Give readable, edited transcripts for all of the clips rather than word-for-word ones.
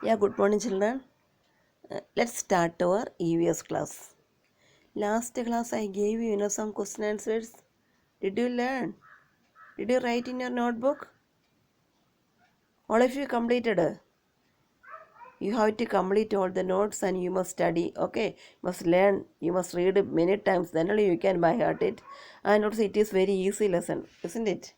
Yeah, good morning, children. Let's start our EVS class. Last class I gave you, some question answers. Did you learn? Did you write in your notebook? All of you completed. You have to complete all the notes and you must study. Okay, you must learn. You must read it many times. Then only you can by heart it. And also it is very easy lesson, isn't it?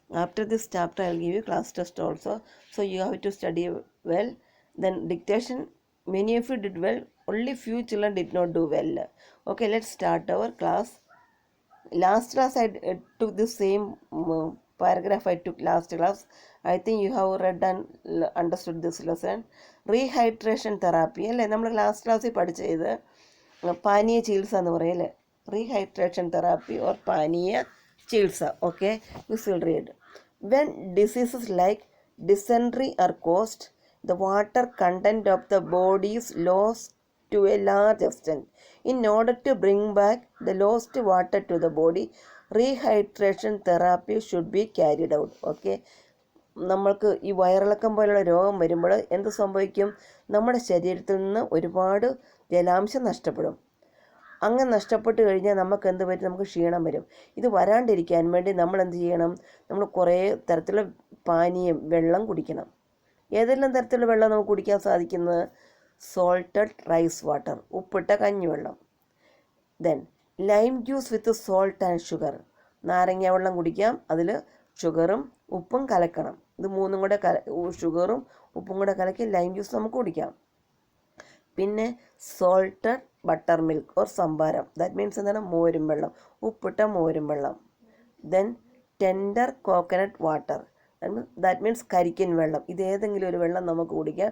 After this chapter, I'll give you class test also. So you have to study well. Then dictation, many of you did well. Only few children did not do well. Okay, let's start our class. Last class I took the same paragraph I took last class. I think you have read and understood this lesson. Rehydration therapy അല്ലേ നമ്മൾ last ക്ലാസ്സിൽ പഠിച്ചത് പാനീയ ചികിത്സ എന്ന് പറയല്ലേ. Rehydration therapy or പാനീയ ചികിത്സ. Okay, you will read. When diseases like dysentery are caused, the water content of the body is lost to a large extent. In order to bring back the lost water to the body, rehydration therapy should be carried out. Okay, നമ്മൾക്ക് ഈ വയറിളക്കം പോലുള്ള രോഗം വരുമ്പോൾ എന്ത് സംഭവിക്കും? നമ്മുടെ ശരീരത്തിൽ നിന്ന് ഒരുപാട് ജലാംശം നഷ്ടപ്പെടും. അങ്ങനെ നഷ്ടപ്പെട്ട് കഴിഞ്ഞാൽ നമുക്ക് എന്ത് പറ്റും? നമുക്ക് ക്ഷീണം വരും. ഇത് വരാണ്ടിരിക്കാൻ വേണ്ടി നമ്മൾ എന്ത് ചെയ്യണം? നമ്മൾ കുറേ തരത്തിലുള്ള പാനീയം വെള്ളം കുടിക്കണം. ഏതെല്ലാം തരത്തിലുള്ള വെള്ളം നമുക്ക് കുടിക്കാൻ സാധിക്കുന്നത്? സോൾട്ടഡ് റൈസ് വാട്ടർ, ഉപ്പിട്ട കഞ്ഞിവെള്ളം. Then lime juice with salt and sugar, നാരങ്ങ വെള്ളം കുടിക്കാം. അതിൽ ഷുഗറും ഉപ്പും കലക്കണം. ഇത് മൂന്നും കൂടെ ഷുഗറും ഉപ്പും കൂടെ കലക്കി ലൈം ജ്യൂസ് നമുക്ക് കുടിക്കാം. പിന്നെ salted buttermilk or sambharam, that means എന്താണ്? മോരും വെള്ളം, ഉപ്പിട്ട മോരും വെള്ളം. Then tender coconut water, that means കരിക്കിൻ വെള്ളം. ഇത് ഏതെങ്കിലും ഒരു വെള്ളം നമുക്ക് കുടിക്കാം.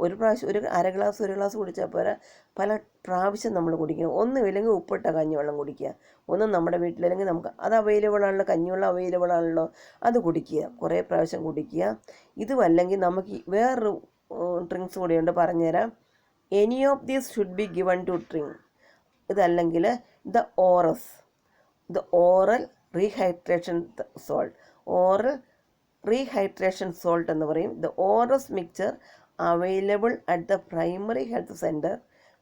ഒരു പ്രാവശ്യം ഒരു ഒരു ഗ്ലാസ് കുടിച്ചാൽ പോരാ, പല പ്രാവശ്യം നമ്മൾ കുടിക്കണം. ഒന്നുമില്ലെങ്കിൽ ഉപ്പിട്ട കഞ്ഞിവെള്ളം കുടിക്കുക. ഒന്നും നമ്മുടെ വീട്ടിലല്ലെങ്കിൽ നമുക്ക് അത് അവൈലബിൾ ആണല്ലോ, കഞ്ഞിവെള്ളം അവൈലബിൾ ആണല്ലോ, അത് കുടിക്കുക. കുറേ പ്രാവശ്യം കുടിക്കുക. ഇതുമല്ലെങ്കിൽ നമുക്ക് വേറൊരു ഡ്രിങ്ക്സ് കൂടിയുണ്ട്, പറഞ്ഞുതരാം. Any of these should be given to drink. ഇതല്ലെങ്കിൽ the oral rehydration salt, oral rehydration salt എന്ന് പറയും. The ORS mixture available at the primary health centre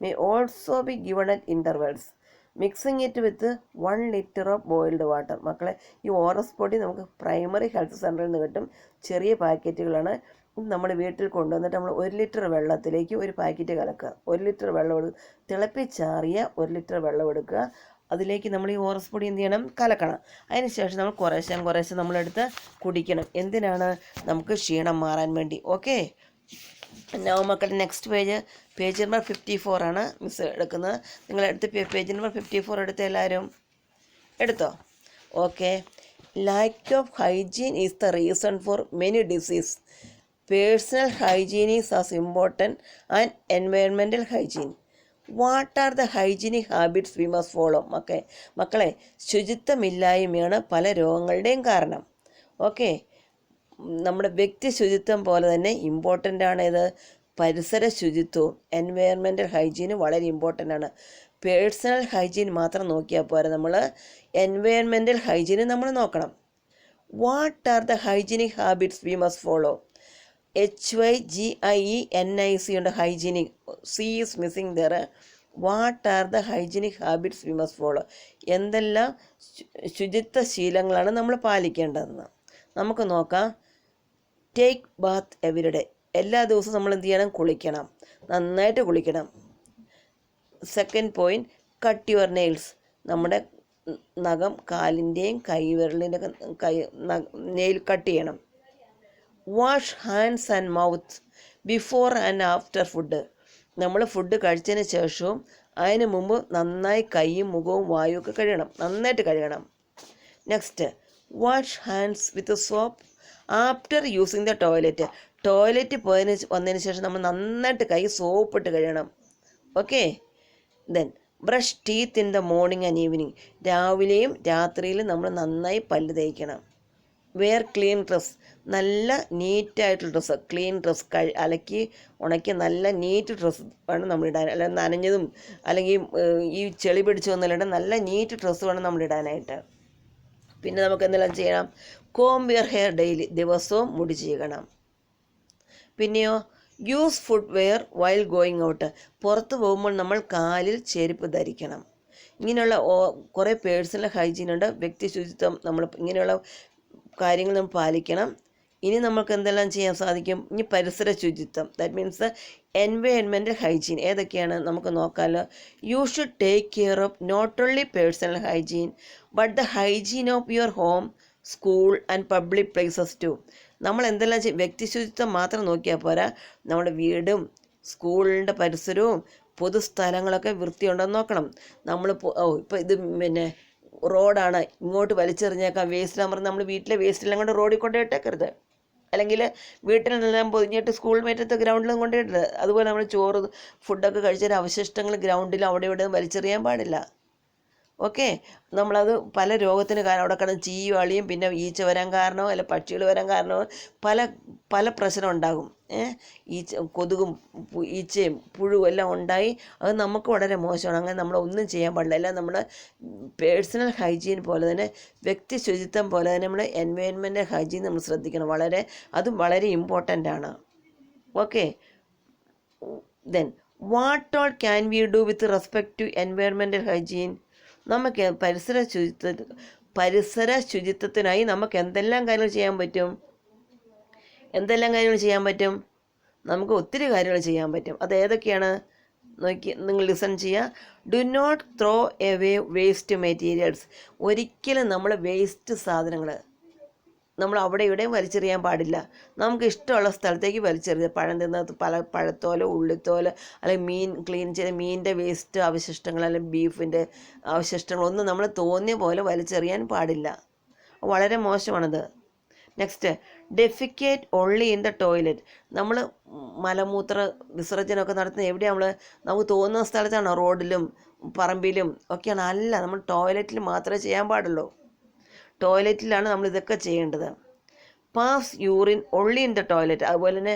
may also be given at intervals. Mixing it with 1 litre of boiled water. മക്കളെ, ഈ ഓറസ് പൊടി നമുക്ക് primary health സെൻറ്ററിൽ നിന്ന് കിട്ടും. ചെറിയ പാക്കറ്റുകളാണ്. നമ്മൾ വീട്ടിൽ കൊണ്ടുവന്നിട്ട് നമ്മൾ 1 ലിറ്റർ വെള്ളത്തിലേക്ക് ഒരു പാക്കറ്റ് കലക്കുക. 1 ലിറ്റർ വെള്ളം തിളപ്പിച്ചാറിയ 1 ലിറ്റർ വെള്ളം എടുക്കുക. അതിലേക്ക് നമ്മൾ ഈ ഓറസ് പൊടി എന്ത് ചെയ്യണം? കലക്കണം. അതിനുശേഷം നമ്മൾ കുറേശ്ശെ നമ്മളെടുത്ത് കുടിക്കണം. എന്തിനാണ്? നമുക്ക് ക്ഷീണം മാറാൻ വേണ്ടി. ഓക്കെ, മക്കളുടെ നെക്സ്റ്റ് പേജ് നമ്പർ 54 ആണ് മിസ് എടുക്കുന്നത്. നിങ്ങളെടുത്ത് പേജ് നമ്പർ 54 എടുത്ത് എല്ലാവരും എടുത്തോ? Okay. Lack of hygiene is the reason for many disease. Personal hygiene is as important and environmental hygiene. What are the hygienic habits we must follow? മക്കളെ, ശുചിത്വമില്ലായ്മയാണ് പല രോഗങ്ങളുടെയും കാരണം. Okay, നമ്മുടെ വ്യക്തി ശുചിത്വം പോലെ തന്നെ ഇമ്പോർട്ടൻ്റ് ആണ് ഇത് പരിസര ശുചിത്വവും. എൻവയൺമെൻറ്റൽ ഹൈജീനും വളരെ ഇമ്പോർട്ടൻ്റ് ആണ്. പേഴ്സണൽ ഹൈജീൻ മാത്രം നോക്കിയാൽ പോരാ, നമ്മൾ എൻവയൺമെൻറ്റൽ ഹൈജീനും നമ്മൾ നോക്കണം. What are the hygienic habits we must follow? HYGIENIC ഉണ്ട്, hygienic. C is missing there. What are the hygienic habits we must follow? എന്തെല്ലാം ശുചിത്വ ശീലങ്ങളാണ് നമ്മൾ പാലിക്കേണ്ടതെന്ന് നമുക്ക് നോക്കാം. ടേക്ക് ബാത്ത് എവരിഡേ, എല്ലാ ദിവസവും നമ്മൾ എന്ത് ചെയ്യണം? കുളിക്കണം, നന്നായിട്ട് കുളിക്കണം. Second point, cut your nails, നമ്മുടെ നഖം കാലിൻ്റെയും കൈവിരലിൻ്റെ നെയിൽ കട്ട് ചെയ്യണം. Wash hands and mouth before and after food, നമ്മൾ ഫുഡ് കഴിച്ചതിന് ശേഷവും അതിന് മുമ്പ് നന്നായി കൈയും മുഖവും വായും ഒക്കെ കഴുകണം, നന്നായിട്ട് കഴുകണം. Next, wash hands with soap after using the toilet. Toilet വന്നതിന് ശേഷം നമ്മൾ നന്നായിട്ട് കൈ സോപ്പിട്ട് കഴുകണം. Okay. Then brush teeth in the morning and evening, രാവിലെയും രാത്രിയിലും നമ്മൾ നന്നായി പല്ല് തേക്കണം. വെയർ ക്ലീൻ ഡ്രസ്സ്, നല്ല നീറ്റായിട്ടുള്ള ഡ്രസ്സ്, ക്ലീൻ ഡ്രസ്സ്, അലക്കി ഉണക്കി നല്ല നീറ്റ് ഡ്രസ്സ് വേണം നമ്മൾ ഇടാൻ. അല്ലെങ്കിൽ നനഞ്ഞതും അല്ലെങ്കിൽ ഈ ചെളി പിടിച്ചു വന്നല്ലാണ്ട് നല്ല നീറ്റ് ഡ്രസ്സ് വേണം നമ്മൾ ഇടാനായിട്ട്. പിന്നെ നമുക്ക് എന്തെല്ലാം ചെയ്യണം? കോംബ് യുവർ ഹെയർ ഡെയിലി, ദിവസവും മുടി ചെയ്യണം. പിന്നെയോ use footwear while going out. പുറത്ത് പോകുമ്പോൾ നമ്മൾ കാലിൽ ചെരുപ്പ് ധരിക്കണം. ഇങ്ങനെയുള്ള കുറേ പേഴ്സണൽ ഹൈജീൻ ഉണ്ട്. വ്യക്തി ശുചിത്വം നമ്മൾ ഇങ്ങനെയുള്ള കാര്യങ്ങൾ നമ്മൾ പാലിക്കണം. ഇനി നമുക്ക് എന്തെല്ലാം ചെയ്യാൻ സാധിക്കും? ഇനി പരിസര ശുചിത്വം, ദാറ്റ് മീൻസ് എൻവയോൺമെൻറ്റൽ ഹൈജീൻ ഏതൊക്കെയാണ് നമുക്ക് നോക്കാമല്ലോ. You should take care of not only personal hygiene but the hygiene of your home, school and public places too. നമ്മൾ എന്തെല്ലാം ചെയ്യും? വ്യക്തി ശുചിത്വം മാത്രം നോക്കിയാൽ പോരാ, നമ്മുടെ വീടും സ്കൂളിൻ്റെ പരിസരവും പൊതുസ്ഥലങ്ങളൊക്കെ വൃത്തിയുണ്ടെന്ന് നോക്കണം. നമ്മൾ ഇപ്പോൾ ഇത് റോഡാണ്, ഇങ്ങോട്ട് വലിച്ചെറിഞ്ഞേക്കാം വേസ്റ്റ് പറഞ്ഞ് നമ്മൾ വീട്ടിലെ വേസ്റ്റെല്ലാം കൊണ്ട് റോഡിൽ കൊണ്ടു ഇട്ടേക്കരുത്. അല്ലെങ്കിൽ വീട്ടിൽ നിന്നെല്ലാം പൊതിഞ്ഞിട്ട് സ്കൂൾ മേറ്റത്ത് ഗ്രൗണ്ടിലും കൊണ്ടുപോയിട്ടത്. അതുപോലെ നമ്മൾ ചോറ് ഫുഡൊക്കെ കഴിച്ചാൽ അവശിഷ്ടങ്ങൾ ഗ്രൗണ്ടിൽ അവിടെ ഇവിടെ വലിച്ചെറിയാൻ പാടില്ല. ഓക്കെ, നമ്മളത് പല രോഗത്തിന് കാരണം അവിടെ കിടന്ന് ചീയും അളിയും, പിന്നെ ഈച്ച വരാൻ കാരണമോ അല്ല പക്ഷികൾ വരാൻ കാരണമോ പല പ്രശ്നം ഉണ്ടാകും. കൊതുകും ഈച്ചയും പുഴുവും എല്ലാം ഉണ്ടായി അത് നമുക്ക് വളരെ മോശമാണ്. അങ്ങനെ നമ്മളൊന്നും ചെയ്യാൻ പാടില്ല. എല്ലാം നമ്മുടെ പേഴ്സണൽ ഹൈജീൻ പോലെ തന്നെ വ്യക്തി ശുചിത്വം പോലെ തന്നെ നമ്മുടെ എൻവയോൺമെൻറ്റൽ ഹൈജീൻ നമ്മൾ ശ്രദ്ധിക്കണം. അതും വളരെ ഇമ്പോർട്ടൻ്റ് ആണ്. Okay, then what all can we do with respect to environmental hygiene? നമുക്ക് പരിസര ശുചിത്വത്തിനായി നമുക്ക് എന്തെല്ലാം കാര്യങ്ങൾ ചെയ്യാൻ പറ്റും? നമുക്ക് ഒത്തിരി കാര്യങ്ങൾ ചെയ്യാൻ പറ്റും. അത് ഏതൊക്കെയാണ് നോക്കി നിങ്ങൾ ലിസൺ ചെയ്യുക. Do not throw away waste materials. ഒരിക്കലും നമ്മൾ വേസ്റ്റ് സാധനങ്ങൾ നമ്മൾ അവിടെ ഇവിടെയും വലിച്ചെറിയാൻ പാടില്ല. നമുക്ക് ഇഷ്ടമുള്ള സ്ഥലത്തേക്ക് വലിച്ചെറിയുക. പഴം തിന്ന പഴത്തോലോ ഉള്ളിത്തോലോ അല്ലെങ്കിൽ മീൻ ക്ലീൻ ചെയ്ത മീനിൻ്റെ വേസ്റ്റ് അവശിഷ്ടങ്ങൾ അല്ലെങ്കിൽ ബീഫിൻ്റെ അവശിഷ്ടങ്ങളൊന്നും നമ്മൾ തോന്നിയ പോലെ വലിച്ചെറിയാൻ പാടില്ല. വളരെ മോശമാണത്. Next, defecate only in the toilet. നമ്മൾ മലമൂത്ര വിസർജനമൊക്കെ നടത്തുന്നത് എവിടെയാണ്? നമുക്ക് തോന്നുന്ന സ്ഥലത്താണോ? റോഡിലും പറമ്പിലും ഒക്കെയാണ്? അല്ല, നമ്മൾ ടോയ്ലറ്റിൽ മാത്രമേ ചെയ്യാൻ പാടുള്ളൂ. ടോയ്ലറ്റിലാണ് നമ്മൾ ഇതൊക്കെ ചെയ്യേണ്ടത്. Pass urine only in the toilet. അതുപോലെ തന്നെ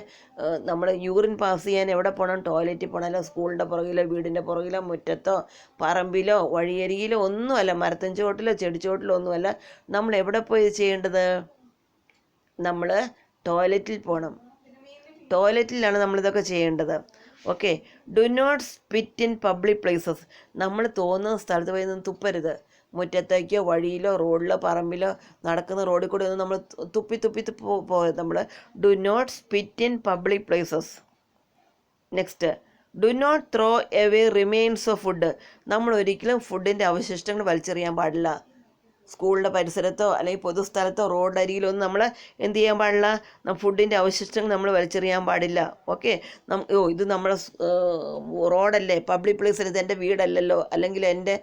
നമ്മൾ യൂറിൻ പാസ് ചെയ്യാൻ എവിടെ പോകണം? ടോയ്ലറ്റിൽ പോകണം. അല്ല സ്കൂളിൻ്റെ പുറകിലോ വീടിൻ്റെ പുറകിലോ മുറ്റത്തോ പറമ്പിലോ വഴിയരികിലോ ഒന്നുമല്ല, മരത്തിൻ ചുവട്ടിലോ ചെടിച്ചോട്ടിലോ ഒന്നുമല്ല. നമ്മൾ എവിടെ പോയി ചെയ്യേണ്ടത്? നമ്മൾ ടോയ്ലറ്റിൽ പോകണം. ടോയ്ലറ്റിലാണ് നമ്മളിതൊക്കെ ചെയ്യേണ്ടത്. Okay, do not spit in public places. നമ്മൾ തോന്നുന്ന സ്ഥലത്ത് പോയി നിന്ന് തുപ്പരുത്. മുറ്റത്തേക്കോ വഴിയിലോ റോഡിലോ പറമ്പിലോ നടക്കുന്ന റോഡിൽ കൂടെ ഒന്നും നമ്മൾ തുപ്പി പോകരുത്. നമ്മൾ do not spit in public places. Next, do not throw away remains of food. നമ്മൾ ഒരിക്കലും ഫുഡിൻ്റെ അവശിഷ്ടങ്ങൾ വലിച്ചെറിയാൻ പാടില്ല. സ്കൂളിൻ്റെ പരിസരത്തോ അല്ലെങ്കിൽ പൊതുസ്ഥലത്തോ റോഡരികിലോ ഒന്നും നമ്മൾ എന്ത് ചെയ്യാൻ പാടില്ല? ഫുഡിൻ്റെ അവശിഷ്ടങ്ങൾ നമ്മൾ വലിച്ചെറിയാൻ പാടില്ല. ഓക്കെ, ഇത് നമ്മുടെ റോഡല്ലേ, പബ്ലിക് പ്ലേസിൽ, ഇതെൻ്റെ വീടല്ലല്ലോ, അല്ലെങ്കിൽ എൻ്റെ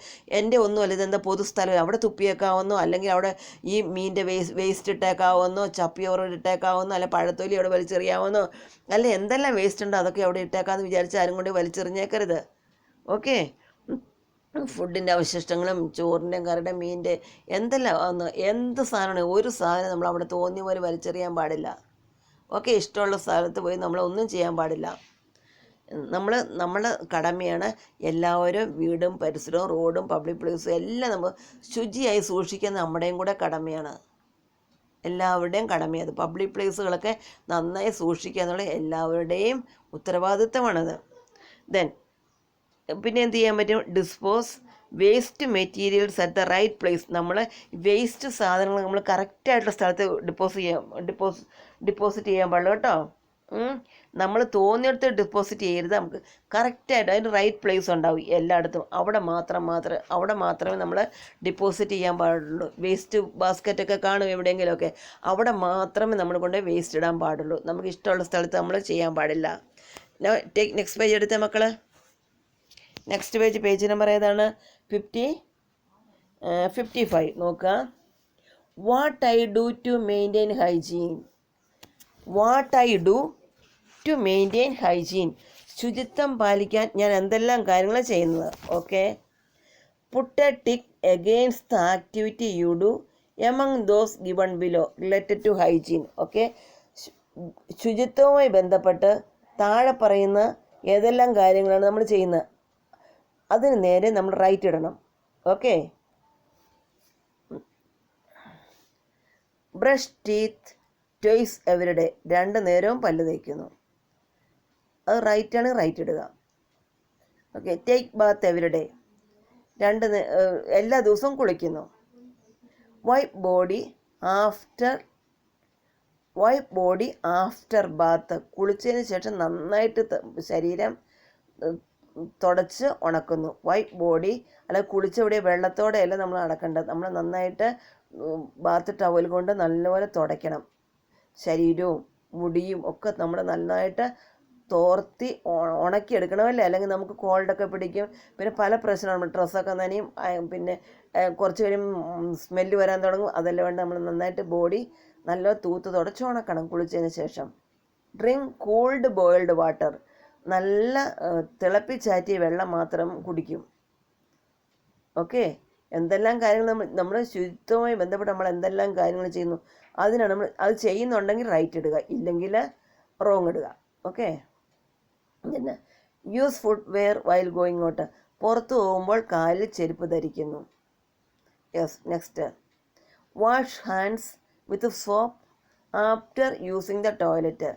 ഒന്നുമല്ല, ഇതെന്താ പൊതുസ്ഥലം, അവിടെ തുപ്പിയേക്കാവുന്നോ, അല്ലെങ്കിൽ അവിടെ ഈ മീനിൻ്റെ വേസ്റ്റ് ഇട്ടേക്കാവുന്നോ, ചപ്പിയോറ് ഇട്ടേക്കാവുന്നോ, അല്ല പഴത്തൊലി അവിടെ വലിച്ചെറിയാവുന്നോ, അല്ല എന്തെല്ലാം വേസ്റ്റ് ഉണ്ടോ അതൊക്കെ അവിടെ ഇട്ടേക്കാമെന്ന് വിചാരിച്ച് ആരും കൊണ്ട് വലിച്ചെറിഞ്ഞേക്കരുത്. ഓക്കെ, ഫുഡിൻ്റെ അവശിഷ്ടങ്ങളും ചോറിൻ്റെയും കറിയുടെ മീനിൻ്റെ എന്ത് സാധനമാണ്, ഒരു സാധനം നമ്മൾ അവിടെ തോന്നിയ പോലെ വലിച്ചെറിയാൻ പാടില്ല. ഓക്കെ, ഇഷ്ടമുള്ള സ്ഥലത്ത് പോയി നമ്മളൊന്നും ചെയ്യാൻ പാടില്ല. നമ്മുടെ കടമയാണ് എല്ലാവരും വീടും പരിസരവും റോഡും പബ്ലിക് പ്ലേസും എല്ലാം നമ്മൾ ശുചിയായി സൂക്ഷിക്കാൻ നമ്മുടെയും കൂടെ കടമയാണ്. എല്ലാവരുടെയും കടമയത്. പബ്ലിക് പ്ലേസുകളൊക്കെ നന്നായി സൂക്ഷിക്കുക എന്നുള്ള എല്ലാവരുടെയും ഉത്തരവാദിത്തമാണത്. ദെൻ പിന്നെ എന്ത് ചെയ്യാൻ പറ്റും? Dispose waste materials at the right place. നമ്മൾ വേസ്റ്റ് സാധനങ്ങൾ നമ്മൾ കറക്റ്റായിട്ടുള്ള സ്ഥലത്ത് ഡിപ്പോസിറ്റ് ചെയ്യാൻ പാടില്ല കേട്ടോ. നമ്മൾ തോന്നിയെടുത്ത് ഡിപ്പോസിറ്റ് ചെയ്യരുത്. നമുക്ക് കറക്റ്റായിട്ട് അതിന് റൈറ്റ് പ്ലേസ് ഉണ്ടാവും എല്ലായിടത്തും. അവിടെ മാത്രമേ നമ്മൾ ഡിപ്പോസിറ്റ് ചെയ്യാൻ പാടുള്ളൂ. വേസ്റ്റ് ബാസ്ക്കറ്റൊക്കെ കാണും എവിടെയെങ്കിലുമൊക്കെ, അവിടെ മാത്രമേ നമ്മൾ കൊണ്ട് വേസ്റ്റ് ഇടാൻ പാടുള്ളൂ. നമുക്ക് ഇഷ്ടമുള്ള സ്ഥലത്ത് നമ്മൾ ചെയ്യാൻ പാടില്ല. നെക്സ്റ്റ് പേജ് എടുത്തേ മക്കൾ. നെക്സ്റ്റ് പേജ് നമ്പർ ഏതാണ്? 55 നോക്കുക. What I do to maintain hygiene. ശുചിത്വം പാലിക്കാൻ ഞാൻ എന്തെല്ലാം കാര്യങ്ങൾ ചെയ്യുന്നത്. Okay, put a tick against the activity you do among those given below related to hygiene. Okay, ശുചിത്വവുമായി ബന്ധപ്പെട്ട് താഴെ പറയുന്ന ഏതെല്ലാം കാര്യങ്ങളാണ് നമ്മൾ ചെയ്യുന്നത് അതിന് നേരെ നമ്മൾ റൈറ്റ് ഇടണം. Okay, brush teeth twice everyday. 2 നേരവും പല്ല് തേക്കുന്നു. അത് റൈറ്റാണ്, റൈറ്റ് ഇടുക. Okay. Take Baat every day, എല്ലാ ദിവസവും കുളിക്കുന്നു. വൈപ്പ് ബോഡി ആഫ്റ്റർ ബാത്ത്, കുളിച്ചതിന് ശേഷം നന്നായിട്ട് ശരീരം തുടച്ച് ഉണക്കുന്നു. വൈപ്പ് ബോഡി, അല്ല കുളിച്ചവിടെ വെള്ളത്തോടെ അല്ല നമ്മൾ അടക്കേണ്ടത്, നമ്മൾ നന്നായിട്ട് ബാത്ത് ടവൽ കൊണ്ട് നല്ലപോലെ തുടയ്ക്കണം. ശരീരവും മുടിയും ഒക്കെ നമ്മൾ നന്നായിട്ട് തോർത്തി ഉണക്കിയെടുക്കണമല്ലേ, അല്ലെങ്കിൽ നമുക്ക് കോൾഡൊക്കെ പിടിക്കും. പിന്നെ പല പ്രശ്നമാണ്, ഡ്രസ്സൊക്കെ നനയും, പിന്നെ കുറച്ച് കഴിയുമ്പോൾ സ്മെല്ല് വരാൻ തുടങ്ങും. അതെല്ലാം വേണ്ട നമ്മൾ നന്നായിട്ട് ബോഡി നല്ല തൂത്ത് തുടച്ച് ഉണക്കണം കുളിച്ചതിന് ശേഷം. ഡ്രിങ്ക് കോൾഡ് ബോയിൽഡ് വാട്ടർ, നല്ല തിളപ്പിച്ചാറ്റിയ വെള്ളം മാത്രം കുടിക്കും. ഓക്കെ. എന്തെല്ലാം കാര്യങ്ങൾ നമ്മൾ ശുചിത്വവുമായി ബന്ധപ്പെട്ട് നമ്മൾ എന്തെല്ലാം കാര്യങ്ങൾ ചെയ്യുന്നു, അതിനാണ് നമ്മൾ അത് ചെയ്യുന്നുണ്ടെങ്കിൽ റൈറ്റ് ഇടുക, ഇല്ലെങ്കിൽ റോങ് ഇടുക. ഓക്കെ. പിന്നെ use footwear while going out, പുറത്തു പോകുമ്പോൾ കാലിൽ ചെരുപ്പ് ധരിക്കുന്നു. Yes. Next, wash hands with soap after using the toilet,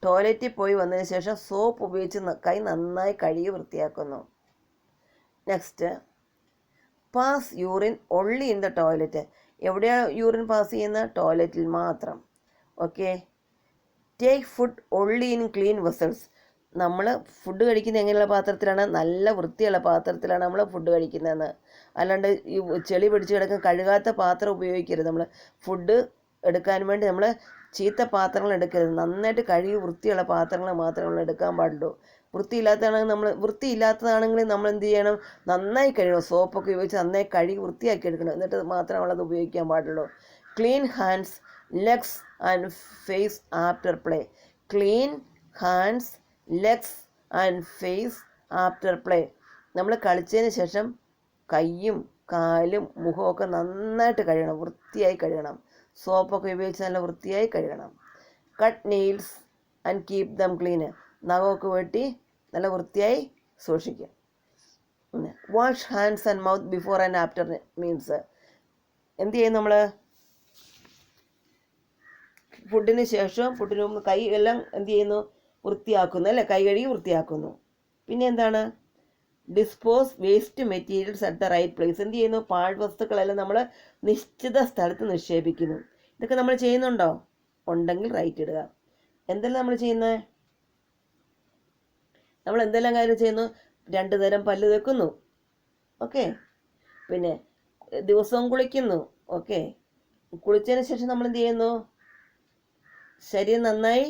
ടോയ്ലറ്റിൽ പോയി വന്നതിന് ശേഷം സോപ്പ് ഉപയോഗിച്ച് കൈ നന്നായി കഴുകി വൃത്തിയാക്കുന്നു. Next, pass urine only in the toilet, എവിടെയാണ് യൂറിൻ പാസ് ചെയ്യുന്നത്? ടോയ്ലറ്റിൽ മാത്രം. Okay. Take food only in clean vessels, നമ്മൾ ഫുഡ് കഴിക്കുന്നത് എങ്ങനെയുള്ള പാത്രത്തിലാണ്? നല്ല വൃത്തിയുള്ള പാത്രത്തിലാണ് നമ്മൾ ഫുഡ് കഴിക്കുന്നതെന്ന്. അല്ലാണ്ട് ഈ ചെളി പിടിച്ച് കിടക്കുന്ന കഴുകാത്ത പാത്രം ഉപയോഗിക്കരുത്. നമ്മൾ ഫുഡ് എടുക്കാൻ വേണ്ടി നമ്മൾ ചീത്ത പാത്രങ്ങൾ എടുക്കരുത്. നന്നായിട്ട് കഴുകി വൃത്തിയുള്ള പാത്രങ്ങൾ മാത്രമേ നമ്മൾ എടുക്കാൻ പാടുള്ളൂ. വൃത്തിയില്ലാത്തതാണെങ്കിൽ നമ്മൾ എന്ത് ചെയ്യണം? നന്നായി കഴുകണം. സോപ്പൊക്കെ ഉപയോഗിച്ച് നന്നായി കഴുകി വൃത്തിയാക്കി എടുക്കണം. എന്നിട്ട് മാത്രമേ നമ്മളത് ഉപയോഗിക്കാൻ പാടുള്ളൂ. Clean hands, legs and face after play, clean hands, legs and face after play, നമ്മൾ കളിച്ചതിന് ശേഷം കൈയും കാലും മുഖമൊക്കെ നന്നായിട്ട് കഴുകണം, വൃത്തിയായി കഴുകണം. സോപ്പൊക്കെ ഉപയോഗിച്ച് നല്ല വൃത്തിയായി കഴുകണം. Cut nails and keep them clean, നഖമൊക്കെ വെട്ടി നല്ല വൃത്തിയായി സൂക്ഷിക്കുക. Wash hands and mouth before and after meals എന്ത് ചെയ്യും? നമ്മൾ ഫുഡിന് ശേഷം ഫുഡിന് മുമ്പ് കൈ എല്ലാം എന്ത് ചെയ്യുന്നു? വൃത്തിയാക്കുന്നു അല്ലേ, കൈ കഴുകി വൃത്തിയാക്കുന്നു. പിന്നെ എന്താണ്? Dispose waste materials at the right place, എന്ത് ചെയ്യുന്നു? പാഴ്വസ്തുക്കളെല്ലാം നമ്മൾ നിശ്ചിത സ്ഥലത്ത് നിക്ഷേപിക്കുന്നു. ഇതൊക്കെ നമ്മൾ ചെയ്യുന്നുണ്ടോ? ഉണ്ടെങ്കിൽ റൈറ്റ് ഇടുക. എന്തെല്ലാം നമ്മൾ ചെയ്യുന്നത്? നമ്മൾ എന്തെല്ലാം കാര്യം ചെയ്യുന്നു? 2 നേരം പല്ല് തേക്കുന്നു. ഓക്കെ. പിന്നെ ദിവസവും കുളിക്കുന്നു. ഓക്കെ. കുളിച്ചതിന് ശേഷം നമ്മൾ എന്ത് ചെയ്യുന്നു? ശരീരം നന്നായി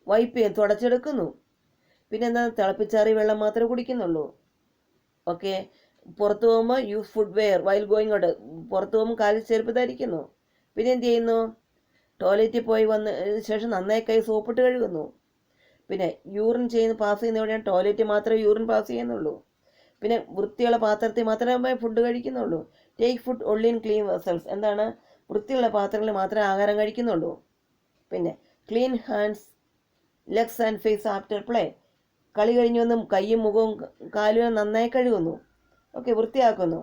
വൈപ്പ് ചെയ്യും, തുടച്ചെടുക്കുന്നു. പിന്നെ എന്താ? തിളപ്പിച്ചാറിയ വെള്ളം മാത്രമേ കുടിക്കുന്നുള്ളൂ. ഓക്കെ. പുറത്തു പോകുമ്പോൾ use footwear while going out, പുറത്തു പോകുമ്പോൾ കാലിൽ ചെരുപ്പ് ധരിക്കുന്നു. പിന്നെ എന്ത് ചെയ്യുന്നു? ടോയ്ലറ്റിൽ പോയി വന്ന ശേഷം നന്നായി കൈ സോപ്പിട്ട് കഴുകുന്നു. പിന്നെ യൂറിൻ പാസ് ചെയ്യുന്ന എവിടെയാണ്? ടോയ്ലറ്റ് മാത്രമേ യൂറിൻ പാസ് ചെയ്യുന്നുള്ളൂ. പിന്നെ വൃത്തിയുള്ള പാത്രത്തിൽ മാത്രമേ ഫുഡ് കഴിക്കുന്നുള്ളൂ. Take food only in clean vessels, എന്താണ്? വൃത്തിയുള്ള പാത്രങ്ങളിൽ മാത്രമേ ആഹാരം കഴിക്കുന്നുള്ളൂ. പിന്നെ clean hands, legs and face after play, കളി കഴിഞ്ഞ് വന്ന് കൈയും മുഖവും കാലും നന്നായി കഴുകുന്നു. ഓക്കെ, വൃത്തിയാക്കുന്നു.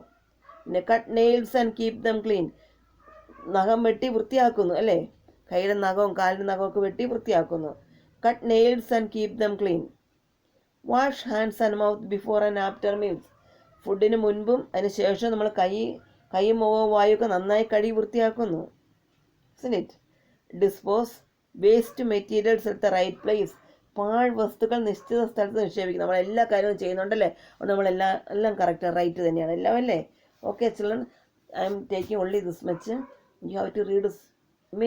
പിന്നെ cut nails and keep them clean, നഖം വെട്ടി വൃത്തിയാക്കുന്നു അല്ലേ, കൈയുടെ നഖവും കാലിൻ്റെ നഖമൊക്കെ വെട്ടി വൃത്തിയാക്കുന്നു. Cut nails and keep them clean. Wash hands and mouth before and after meals, ഫുഡിന് മുൻപും അതിന് ശേഷം നമ്മൾ കൈയും മുഖവും വായുവൊക്കെ നന്നായി കഴുകി വൃത്തിയാക്കുന്നു. It dispose waste materials at the right place, പാഴ്വസ്തുക്കൾ നിശ്ചിത സ്ഥലത്ത് നിക്ഷേപിക്കും. നമ്മൾ എല്ലാ കാര്യവും ചെയ്യുന്നുണ്ടല്ലേ, അപ്പോൾ നമ്മളെല്ലാം കറക്റ്റ് റൈറ്റ് തന്നെയാണ് എല്ലാം അല്ലേ. Okay children, I am taking only this much. You have to read